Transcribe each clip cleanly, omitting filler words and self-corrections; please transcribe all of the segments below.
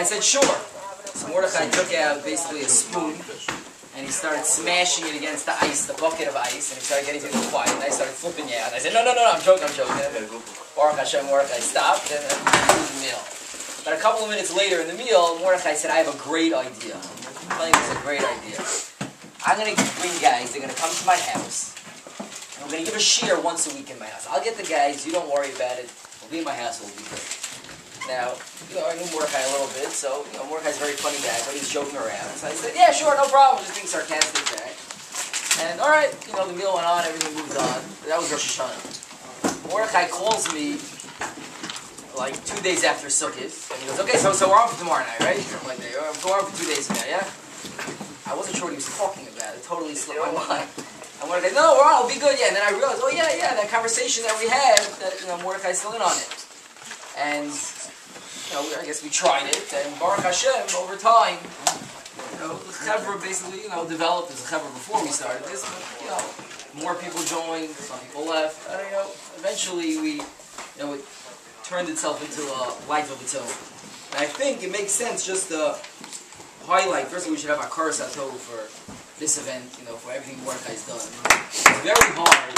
I said, sure. So Mordechai took out basically a spoon, and he started smashing it against the ice, the bucket of ice, and he started getting things quiet, and I started flipping you out. I said, no, I'm joking. Baruch Hashem, Mordechai stopped, and then we moved the meal. But a couple of minutes later in the meal, Mordechai said, I have a great idea. I'm telling you, it's a great idea. I'm going to bring guys, they're going to come to my house, and we're going to give a shiur once a week in my house. I'll get the guys, you don't worry about it. We'll be in my house, we'll be good. Now, I knew Mordechai a little bit, so, Mordechai's a very funny guy, but he's joking around. So I said, yeah, sure, no problem, just being sarcastic guy. And, alright, the meal went on, everything moved on. That was Rosh Hashanah. Mordechai calls me, like, 2 days after Sukkot, and he goes, okay, so we're on for tomorrow night, right? I'm like, we're on for 2 days from now, yeah? I wasn't sure what he was talking about. It totally slipped my mind. And Mordechai, no, we're on, we'll be good, yeah. And then I realized, oh, yeah, that conversation that we had, that, Mordechai's still in on it. And, I guess we tried it, and Baruch Hashem, over time, the chevra basically, developed as a chevra before we started this, but, more people joined, some people left, eventually it turned itself into a life of its own. And I think it makes sense just to highlight, first of all, we should have our Karas HaTov for this event, for everything Mordechai's done. It's very hard.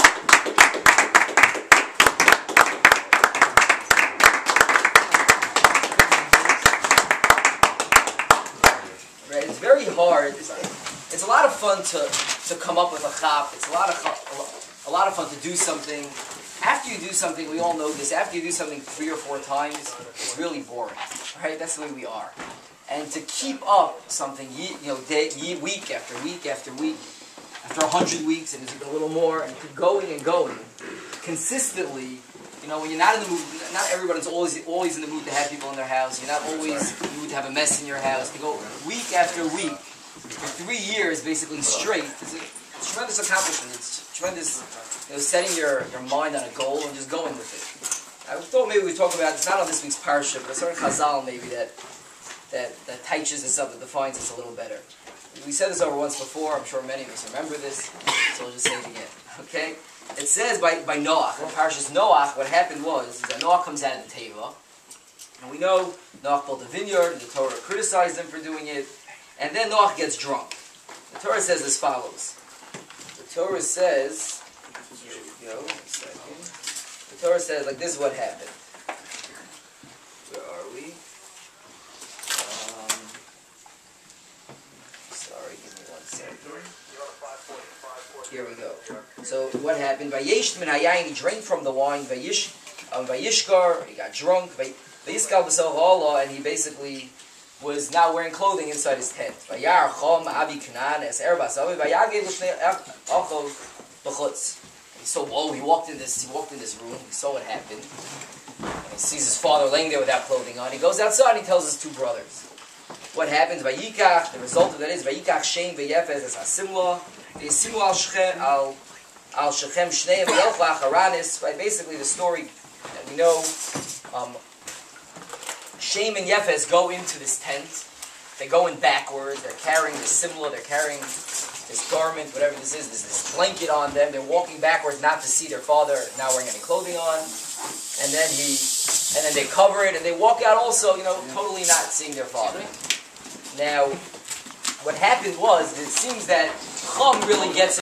It's very hard. It's a lot of fun to come up with a chap. It's a lot of fun to do something. After you do something, we all know this. After you do something 3 or 4 times, it's really boring, right? That's the way we are. And to keep up something, week after week after week, after 100 weeks, and it's a little more, and keep going and going, consistently. When you're not in the mood, not everybody's always in the mood to have people in their house. You're not always in the mood to have a mess in your house. To go week after week, for 3 years basically straight, it's a tremendous accomplishment. It's tremendous, setting your mind on a goal and just going with it. I thought maybe we'd talk about, it's not on this week's parsha, but a certain chazal maybe that teaches us up, that defines us a little better. We said this over once before, I'm sure many of us remember this, so I'll just say it again. Okay? It says by Noach, in Parshas Noach, what happened was that Noach comes out of the Teva, and we know Noach built a vineyard, and the Torah criticized him for doing it, and then Noach gets drunk. The Torah says as follows. The Torah says, here we go, 1 second. The Torah says, like, this is what happened. Where are we? Sorry, give me 1 second. Here we go. So what happened? Vayesh min hayayin, he drank from the wine. Vayishkar, he got drunk. Vayiskal b'sel ha'ala, and he basically was not wearing clothing inside his tent. Vayar chom abi kanan es erbas avi vayagev l'shnei achov b'chutz. He walked in this room. He saw what happened. And he sees his father laying there without clothing on. He goes outside and he tells his 2 brothers. What happens? Vayikach. The result of that is Vayikach Shem v'Yefez es hasimla. V'yisimu al shechem shneim v'yelch la'acharanis. Right, basically the story that we know. Shem and Yefez go into this tent. They go in backwards. They're carrying this simla. They're carrying this garment, whatever this is. There's this blanket on them. They're walking backwards not to see their father not wearing any clothing on. And then they cover it and they walk out also, totally not seeing their father. Now, what happened was, it seems that Chum really gets